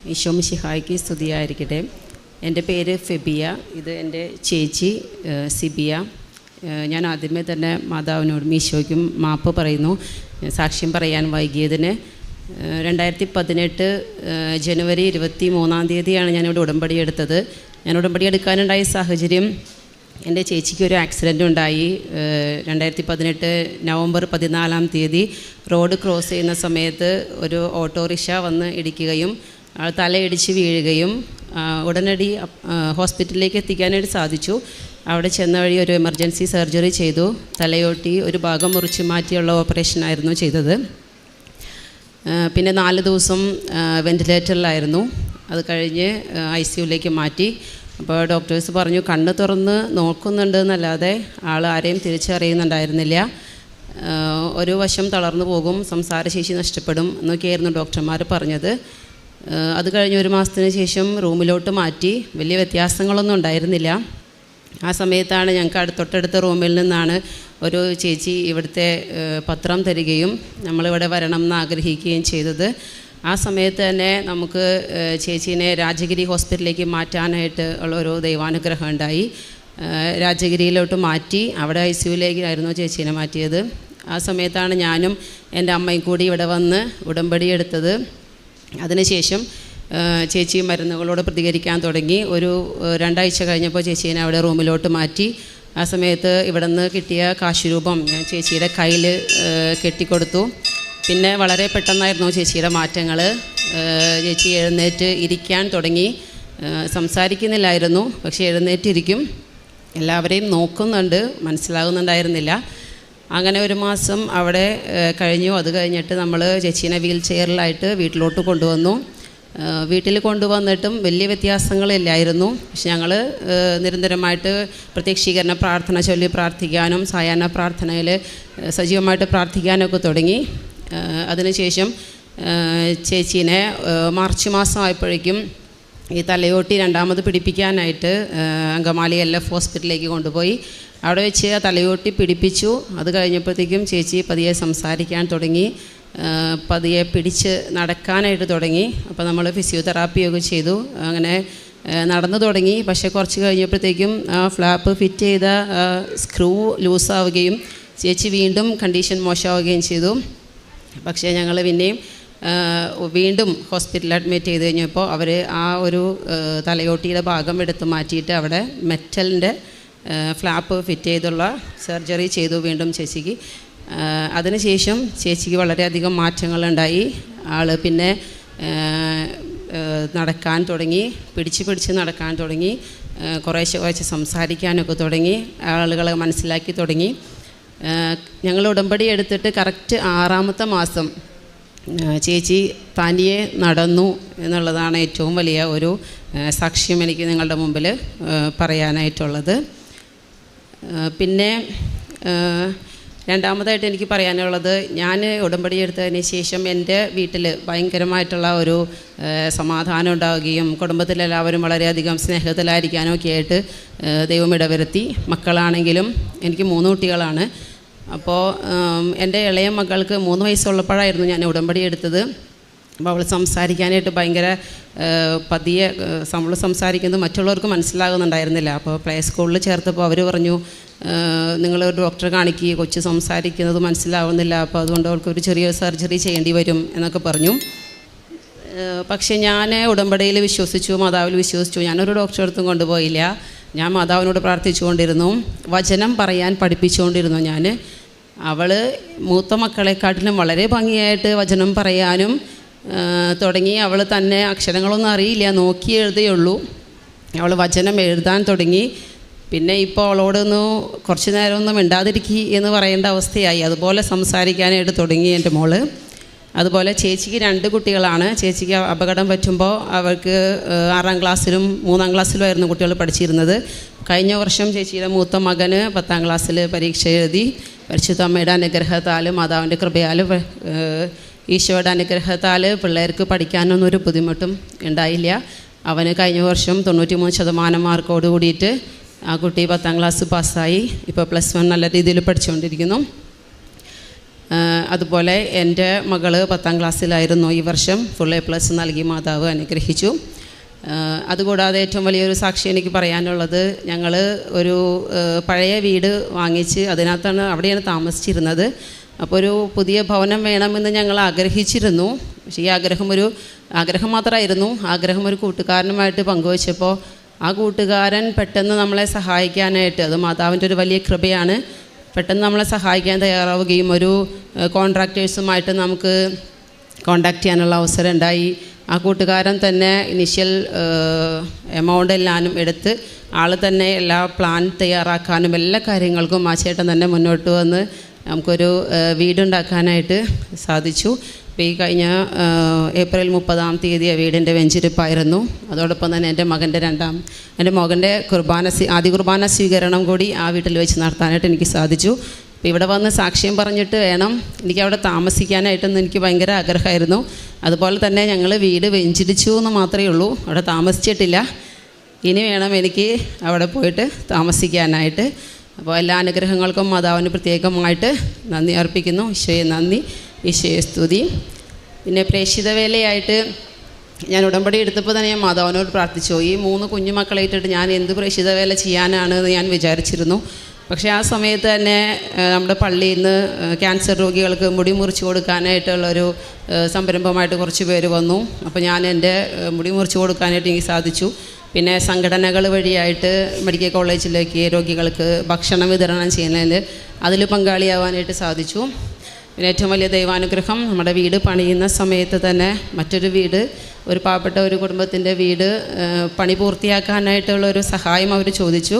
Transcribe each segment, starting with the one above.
ഈശോ മിശിഹായ്ക്ക് സ്തുതിയായിരിക്കട്ടെ. എൻ്റെ പേര് ഫെബിയ. ഇത് എൻ്റെ ചേച്ചി സിബിയ. ഞാൻ ആദ്യമേ തന്നെ മാതാവിനോടും ഈശോയ്ക്കും മാപ്പ് പറയുന്നു സാക്ഷ്യം പറയാൻ വൈകിയതിന്. 2018 ജനുവരി 23 ഞാനിവിടെ ഉടമ്പടി എടുത്തത്. ഞാൻ ഉടമ്പടി എടുക്കാനുണ്ടായ സാഹചര്യം, എൻ്റെ ചേച്ചിക്ക് ഒരു ആക്സിഡൻ്റ് ഉണ്ടായി. 2018 നവംബർ 14 റോഡ് ക്രോസ് ചെയ്യുന്ന സമയത്ത് ഒരു ഓട്ടോറിക്ഷ വന്ന് ഇടിക്കുകയും തലയിടിച്ച് വീഴുകയും ഉടനടി ഹോസ്പിറ്റലിലേക്ക് എത്തിക്കാനായിട്ട് സാധിച്ചു. അവിടെ ചെന്ന വഴി ഒരു എമർജൻസി സർജറി ചെയ്തു. തലയോട്ടി ഒരു ഭാഗം മുറിച്ച് മാറ്റിയുള്ള ഓപ്പറേഷനായിരുന്നു ചെയ്തത്. പിന്നെ 4 ദിവസം വെൻറ്റിലേറ്ററിലായിരുന്നു. അത് കഴിഞ്ഞ് ICUവിലേക്ക് മാറ്റി. അപ്പോൾ ഡോക്ടേഴ്സ് പറഞ്ഞു കണ്ണ് തുറന്ന് നോക്കുന്നുണ്ട് എന്നല്ലാതെ ആൾ ആരെയും തിരിച്ചറിയുന്നുണ്ടായിരുന്നില്ല. ഒരു വശം തളർന്നു പോകും, സംസാരശേഷി നഷ്ടപ്പെടും എന്നൊക്കെയായിരുന്നു ഡോക്ടർമാർ പറഞ്ഞത്. അത് കഴിഞ്ഞ് 1 മാസത്തിന് ശേഷം റൂമിലോട്ട് മാറ്റി. വലിയ വ്യത്യാസങ്ങളൊന്നും ഉണ്ടായിരുന്നില്ല. ആ സമയത്താണ് ഞങ്ങൾക്ക് തൊട്ടടുത്ത റൂമിൽ നിന്നാണ് ഒരു ചേച്ചി ഇവിടുത്തെ പത്രം തരികയും നമ്മളിവിടെ വരണം എന്ന് ആഗ്രഹിക്കുകയും ചെയ്തത്. ആ സമയത്ത് തന്നെ നമുക്ക് ചേച്ചീനെ രാജഗിരി ഹോസ്പിറ്റലിലേക്ക് മാറ്റാനായിട്ട് ഉള്ളൊരു ദൈവാനുഗ്രഹം ഉണ്ടായി. രാജഗിരിയിലോട്ട് മാറ്റി. അവിടെ ICUവിലേക്കായിരുന്നു ചേച്ചീനെ മാറ്റിയത്. ആ സമയത്താണ് ഞാനും എൻ്റെ അമ്മയും കൂടി ഇവിടെ വന്ന് ഉടമ്പടി എടുത്തത്. അതിനുശേഷം ചേച്ചി മരുന്നുകളോട് പ്രതികരിക്കാൻ തുടങ്ങി. ഒരു 2 ആഴ്ച കഴിഞ്ഞപ്പോൾ ചേച്ചീനെ അവിടെ റൂമിലോട്ട് മാറ്റി. ആ സമയത്ത് ഇവിടെ നിന്ന് കിട്ടിയ കാശുരൂപം ഞാൻ ചേച്ചിയുടെ കയ്യിൽ കെട്ടിക്കൊടുത്തു. പിന്നെ വളരെ പെട്ടെന്നായിരുന്നു ചേച്ചിയുടെ മാറ്റങ്ങൾ. ചേച്ചി എഴുന്നേറ്റ് ഇരിക്കാൻ തുടങ്ങി. സംസാരിക്കുന്നില്ലായിരുന്നു, പക്ഷേ എഴുന്നേറ്റിരിക്കും. എല്ലാവരെയും നോക്കുന്നുണ്ട്, മനസ്സിലാകുന്നുണ്ടായിരുന്നില്ല. അങ്ങനെ 1 മാസം അവിടെ കഴിഞ്ഞു. അത് കഴിഞ്ഞിട്ട് നമ്മൾ ചേച്ചീനെ വീൽ ചെയറിലായിട്ട് വീട്ടിലോട്ട് കൊണ്ടുവന്നു. വീട്ടിൽ കൊണ്ടുവന്നിട്ടും വലിയ വ്യത്യാസങ്ങളില്ലായിരുന്നു. പക്ഷെ ഞങ്ങൾ നിരന്തരമായിട്ട് പ്രത്യക്ഷീകരണ പ്രാർത്ഥന ചൊല്ലി പ്രാർത്ഥിക്കാനും സായാഹ്ന പ്രാർത്ഥനയിൽ സജീവമായിട്ട് പ്രാർത്ഥിക്കാനൊക്കെ തുടങ്ങി. അതിനുശേഷം ചേച്ചീനെ മാർച്ച് മാസമായപ്പോഴേക്കും ഈ തലയോട്ടി 2ാമത് പിടിപ്പിക്കാനായിട്ട് അങ്കമാലി LF ഹോസ്പിറ്റലിലേക്ക് കൊണ്ടുപോയി. അവിടെ വെച്ച് തലയോട്ടി പിടിപ്പിച്ചു. അത് കഴിഞ്ഞപ്പോഴത്തേക്കും ചേച്ചി പതിയെ സംസാരിക്കാൻ തുടങ്ങി, പതിയെ പിടിച്ച് നടക്കാനായിട്ട് തുടങ്ങി. അപ്പോൾ നമ്മൾ ഫിസിയോതെറാപ്പിയൊക്കെ ചെയ്തു. അങ്ങനെ നടന്നു തുടങ്ങി. പക്ഷേ കുറച്ച് കഴിഞ്ഞപ്പോഴത്തേക്കും ഫ്ലാപ്പ് ഫിറ്റ് ചെയ്ത സ്ക്രൂ ലൂസാവുകയും ചേച്ചി വീണ്ടും കണ്ടീഷൻ മോശമാവുകയും ചെയ്തു. പക്ഷേ ഞങ്ങൾ പിന്നെയും വീണ്ടും ഹോസ്പിറ്റലിൽ അഡ്മിറ്റ് ചെയ്ത് കഴിഞ്ഞപ്പോൾ അവർ ആ ഒരു തലയോട്ടിയുടെ ഭാഗം എടുത്ത് മാറ്റിയിട്ട് അവിടെ മെറ്റലിൻ്റെ ഫ്ലാപ്പ് ഫിറ്റ് ചെയ്തുള്ള സർജറി ചെയ്തു വീണ്ടും ചേച്ചിക്ക്. അതിനുശേഷം ചേച്ചിക്ക് വളരെയധികം മാറ്റങ്ങളുണ്ടായി. ആൾ പിന്നെ നടക്കാൻ തുടങ്ങി, പിടിച്ച് നടക്കാൻ തുടങ്ങി, കുറേശ്ശെ സംസാരിക്കാനൊക്കെ തുടങ്ങി, ആളുകളെ മനസ്സിലാക്കി തുടങ്ങി. ഞങ്ങൾ ഉടമ്പടി എടുത്തിട്ട് കറക്റ്റ് 6ാമത്തെ മാസം ചേച്ചി തനിയെ നടന്നു എന്നുള്ളതാണ് ഏറ്റവും വലിയ ഒരു സാക്ഷ്യം എനിക്ക് നിങ്ങളുടെ മുമ്പിൽ പറയാനായിട്ടുള്ളത്. പിന്നെ 2ാമതായിട്ട് എനിക്ക് പറയാനുള്ളത്, ഞാൻ ഉടമ്പടി എടുത്തതിന് ശേഷം എൻ്റെ വീട്ടിൽ ഭയങ്കരമായിട്ടുള്ള ഒരു സമാധാനം ഉണ്ടാവുകയും കുടുംബത്തിലെല്ലാവരും വളരെയധികം സ്നേഹത്തിലായിരിക്കാനും ഒക്കെ ആയിട്ട് ദൈവം ഇടവരുത്തി. മക്കളാണെങ്കിലും എനിക്ക് 3 കുട്ടികളാണ്. അപ്പോൾ എൻ്റെ ഇളയ മകൾക്ക് 3 വയസ്സുള്ളപ്പോഴായിരുന്നു ഞാൻ ഉടമ്പടി എടുത്തത്. അപ്പോൾ അവൾ സംസാരിക്കാനായിട്ട് ഭയങ്കര പതിയെ നമ്മൾ സംസാരിക്കുന്നത് മറ്റുള്ളവർക്ക് മനസ്സിലാകുന്നുണ്ടായിരുന്നില്ല. അപ്പോൾ പ്ലേ സ്കൂളിൽ ചേർത്തപ്പോൾ അവർ പറഞ്ഞു നിങ്ങൾ ഡോക്ടറെ കാണിക്കുക, കൊച്ച് സംസാരിക്കുന്നത് മനസ്സിലാവുന്നില്ല, അപ്പോൾ അതുകൊണ്ട് അവൾക്കൊരു ചെറിയ സർജറി ചെയ്യേണ്ടി വരും എന്നൊക്കെ പറഞ്ഞു. പക്ഷേ ഞാൻ ഉടമ്പടിയിൽ വിശ്വസിച്ചു, മാതാവിൽ വിശ്വസിച്ചു. ഞാനൊരു ഡോക്ടറെ അടുത്തും കൊണ്ടുപോയില്ല. ഞാൻ മാതാവിനോട് പ്രാർത്ഥിച്ചുകൊണ്ടിരുന്നു, വചനം പറയാൻ പഠിപ്പിച്ചുകൊണ്ടിരുന്നു. ഞാൻ അവൾ മൂത്ത മക്കളെക്കാട്ടിലും വളരെ ഭംഗിയായിട്ട് വചനം പറയാനും തുടങ്ങി. അവൾ തന്നെ അക്ഷരങ്ങളൊന്നും അറിയില്ല, നോക്കി എഴുതുകയുള്ളൂ. അവൾ വചനം എഴുതാൻ തുടങ്ങി. പിന്നെ ഇപ്പോൾ അവളോടൊന്ന് കുറച്ച് നേരമൊന്നും മിണ്ടാതിരിക്കുക എന്ന് പറയേണ്ട അവസ്ഥയായി. അതുപോലെ സംസാരിക്കാനായിട്ട് തുടങ്ങി എൻ്റെ മോള്. അതുപോലെ ചേച്ചിക്ക് 2 കുട്ടികളാണ്. ചേച്ചിക്ക് അപകടം പറ്റുമ്പോൾ അവർക്ക് 6ാം ക്ലാസ്സിലും 3ാം ക്ലാസ്സിലും ആയിരുന്നു കുട്ടികൾ പഠിച്ചിരുന്നത്. കഴിഞ്ഞ വർഷം ചേച്ചിയുടെ മൂത്ത മകന് 10ാം ക്ലാസ്സിൽ പരീക്ഷ എഴുതി. പരിശുദ്ധ അമ്മയുടെ അനുഗ്രഹത്താൽ മാതാവിൻ്റെ കൃപയാൽ ഈശോയുടെ അനുഗ്രഹത്താൽ പിള്ളേർക്ക് പഠിക്കാനൊന്നും ഒരു ബുദ്ധിമുട്ടും ഉണ്ടായില്ല. അവന് കഴിഞ്ഞ വർഷം 93% മാർക്കോട് കൂടിയിട്ട് ആ കുട്ടി 10ാം ക്ലാസ് പാസ്സായി. ഇപ്പോൾ +1 നല്ല രീതിയിൽ പഠിച്ചുകൊണ്ടിരിക്കുന്നു. അതുപോലെ എൻ്റെ മകൾ 10ാം ക്ലാസ്സിലായിരുന്നു. ഈ വർഷം ഫുൾ A+ നൽകി മാതാവ് അനുഗ്രഹിച്ചു. അതുകൂടാതെ ഏറ്റവും വലിയൊരു സാക്ഷി എനിക്ക് പറയാനുള്ളത്, ഞങ്ങൾ ഒരു പഴയ വീട് വാങ്ങിച്ച് അവിടെയാണ് താമസിച്ചിരുന്നത്. അപ്പോൾ ഒരു പുതിയ ഭവനം വേണമെന്ന് ഞങ്ങൾ ആഗ്രഹിച്ചിരുന്നു. പക്ഷേ ഈ ആഗ്രഹം മാത്രമായിരുന്നു. ആഗ്രഹം ഒരു കൂട്ടുകാരനുമായിട്ട് പങ്കുവച്ചപ്പോൾ ആ കൂട്ടുകാരൻ പെട്ടെന്ന് നമ്മളെ സഹായിക്കാനായിട്ട്, അത് മാതാവിൻ്റെ ഒരു വലിയ കൃപയാണ്, പെട്ടെന്ന് നമ്മളെ സഹായിക്കാൻ തയ്യാറാവുകയും ഒരു കോൺട്രാക്ടേഴ്സുമായിട്ട് നമുക്ക് കോണ്ടാക്ട് ചെയ്യാനുള്ള അവസരം ഉണ്ടായി. ആ കൂട്ടുകാരൻ തന്നെ ഇനിഷ്യൽ എമൗണ്ട് എല്ലാം എടുത്ത് ആൾ തന്നെ എല്ലാ പ്ലാൻ തയ്യാറാക്കാനും എല്ലാ കാര്യങ്ങൾക്കും ആ ചേട്ടൻ തന്നെ മുന്നോട്ട് വന്ന് നമുക്കൊരു വീടുണ്ടാക്കാനായിട്ട് സാധിച്ചു. ഇപ്പോൾ ഈ കഴിഞ്ഞ ഏപ്രിൽ 30-ാം തീയതി വീടിൻ്റെ വെഞ്ചിരിപ്പായിരുന്നു. അതോടൊപ്പം തന്നെ എൻ്റെ മകൻ്റെ ആദ്യ കുർബാന സ്വീകരണം കൂടി ആ വീട്ടിൽ വെച്ച് നടത്താനായിട്ട് എനിക്ക് സാധിച്ചു. അപ്പോൾ ഇവിടെ വന്ന് സാക്ഷ്യം പറഞ്ഞിട്ട് വേണം എനിക്ക് അവിടെ താമസിക്കാനായിട്ടെന്ന് എനിക്ക് ഭയങ്കര ആഗ്രഹമായിരുന്നു. അതുപോലെ തന്നെ ഞങ്ങൾ വീട് വെഞ്ചിരിച്ചു എന്ന് മാത്രമേ ഉള്ളൂ, അവിടെ താമസിച്ചിട്ടില്ല. ഇനി വേണം എനിക്ക് അവിടെ പോയിട്ട് താമസിക്കാനായിട്ട്. അപ്പോൾ എല്ലാ അനുഗ്രഹങ്ങൾക്കും മാതാവിന് പ്രത്യേകമായിട്ട് നന്ദി അർപ്പിക്കുന്നു. ഈശോയെ നന്ദി, ഈശോയെ സ്തുതി. പിന്നെ പ്രേക്ഷിത വേലയായിട്ട് ഞാൻ ഉടമ്പടി എടുത്തപ്പോൾ തന്നെ ഞാൻ മാതാവിനോട് പ്രാർത്ഥിച്ചു, ഈ 3 കുഞ്ഞുമക്കളെ ഇട്ടിട്ട് ഞാൻ എന്ത് പ്രേക്ഷിത വേല ചെയ്യാനാണ് എന്ന് ഞാൻ വിചാരിച്ചിരുന്നു. പക്ഷേ ആ സമയത്ത് തന്നെ നമ്മുടെ പള്ളിയിൽ നിന്ന് ക്യാൻസർ രോഗികൾക്ക് മുടി മുറിച്ച് കൊടുക്കാനായിട്ടുള്ളൊരു സംരംഭമായിട്ട് കുറച്ച് പേര് വന്നു. അപ്പോൾ ഞാൻ എൻ്റെ മുടി മുറിച്ച് കൊടുക്കാനായിട്ട് എനിക്ക് സാധിച്ചു. പിന്നെ സംഘടനകൾ വഴിയായിട്ട് മെഡിക്കൽ കോളേജിലേക്ക് രോഗികൾക്ക് ഭക്ഷണം വിതരണം ചെയ്യുന്നതിൽ അതിൽ പങ്കാളിയാവാനായിട്ട് സാധിച്ചു. പിന്നെ ഏറ്റവും വലിയ ദൈവാനുഗ്രഹം, നമ്മുടെ വീട് പണിയുന്ന സമയത്ത് തന്നെ മറ്റൊരു വീട്, ഒരു പാവപ്പെട്ട ഒരു കുടുംബത്തിൻ്റെ വീട് പണി പൂർത്തിയാക്കാനായിട്ടുള്ളൊരു സഹായം അവർ ചോദിച്ചു.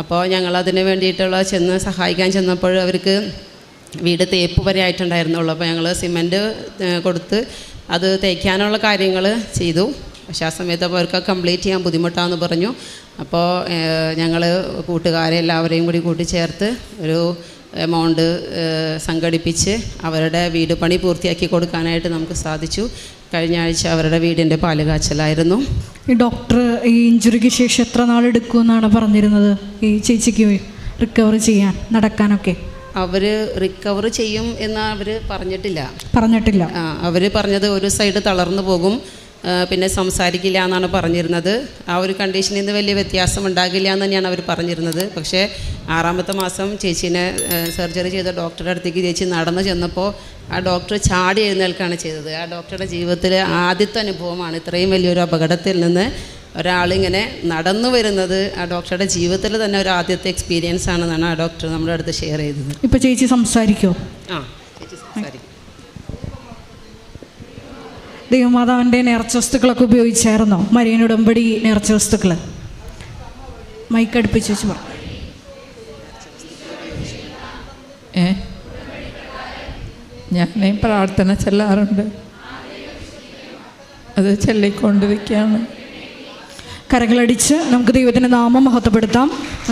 അപ്പോൾ ഞങ്ങളതിന് വേണ്ടിയിട്ടുള്ള സഹായിക്കാൻ ചെന്നപ്പോൾ അവർക്ക് വീട് തേപ്പ് വരെ ആയിട്ടുണ്ടായിരുന്നുള്ളൂ. അപ്പോൾ ഞങ്ങൾ സിമൻറ്റ് കൊടുത്ത് അത് തേക്കാനുള്ള കാര്യങ്ങൾ ചെയ്തു. പക്ഷേ ആ സമയത്ത് അപ്പോൾ അവർക്ക് കംപ്ലീറ്റ് ചെയ്യാൻ ബുദ്ധിമുട്ടാണെന്ന് പറഞ്ഞു. അപ്പോൾ ഞങ്ങൾ കൂട്ടുകാരെ എല്ലാവരെയും കൂടി കൂട്ടിച്ചേർത്ത് ഒരു എമൗണ്ട് സംഘടിപ്പിച്ച് അവരുടെ വീട് പണി പൂർത്തിയാക്കി കൊടുക്കാനായിട്ട് നമുക്ക് സാധിച്ചു. കഴിഞ്ഞ ആഴ്ച അവരുടെ വീടിൻ്റെ പാലുകാച്ചലായിരുന്നു. ഈ ഡോക്ടർ ഈ ഇഞ്ചുറിക്ക് ശേഷം എത്ര നാളെടുക്കുമെന്നാണ് പറഞ്ഞിരുന്നത് ഈ ചേച്ചിക്ക് റിക്കവർ ചെയ്യാൻ, നടക്കാനൊക്കെ? അവർ റിക്കവർ ചെയ്യും എന്ന് അവർ പറഞ്ഞിട്ടില്ല. അവർ പറഞ്ഞത് ഒരു സൈഡ് തളർന്നു പോകും, പിന്നെ സംസാരിക്കില്ല എന്നാണ് പറഞ്ഞിരുന്നത്. ആ ഒരു കണ്ടീഷനിൽ നിന്ന് വലിയ വ്യത്യാസം ഉണ്ടാകില്ല എന്ന് തന്നെയാണ് അവർ പറഞ്ഞിരുന്നത്. പക്ഷേ 6ാമത്തെ മാസം ചേച്ചീനെ സർജറി ചെയ്ത ഡോക്ടറുടെ അടുത്തേക്ക് ചേച്ചി നടന്നു ചെന്നപ്പോൾ ആ ഡോക്ടർ ചാടി എഴുന്നേൽക്കുകയാണ് ചെയ്തത്. ആ ഡോക്ടറുടെ ജീവിതത്തിലെ ആദ്യത്തെ അനുഭവമാണ്. ഇത്രയും വലിയൊരു അപകടത്തിൽ നിന്ന് ഒരാളിങ്ങനെ നടന്നു വരുന്നത് ആ ഡോക്ടറുടെ ജീവിതത്തിൽ തന്നെ ഒരു ആദ്യത്തെ എക്സ്പീരിയൻസ് ആണെന്നാണ് ആ ഡോക്ടർ നമ്മുടെ അടുത്ത് ഷെയർ ചെയ്തത്. ഇപ്പോൾ ചേച്ചി സംസാരിക്കുമോ? ചേച്ചി സംസാരിക്കും. ദൈവമാതാവിൻ്റെ നേർച്ച വസ്തുക്കളൊക്കെ ഉപയോഗിച്ചായിരുന്നോ? മരിയൻ ഉടമ്പടി നേർച്ച വസ്തുക്കൾ മൈക്ക് അടുപ്പിച്ച് വെച്ച് പറഞ്ഞു. ഞാൻ പ്രാർത്ഥന ചെല്ലാറുണ്ട്, അത് ചൊല്ലിക്കൊണ്ടിരിക്കുകയാണ്. കരങ്ങളടിച്ച് നമുക്ക് ദൈവത്തിൻ്റെ നാമം മഹത്വപ്പെടുത്താം.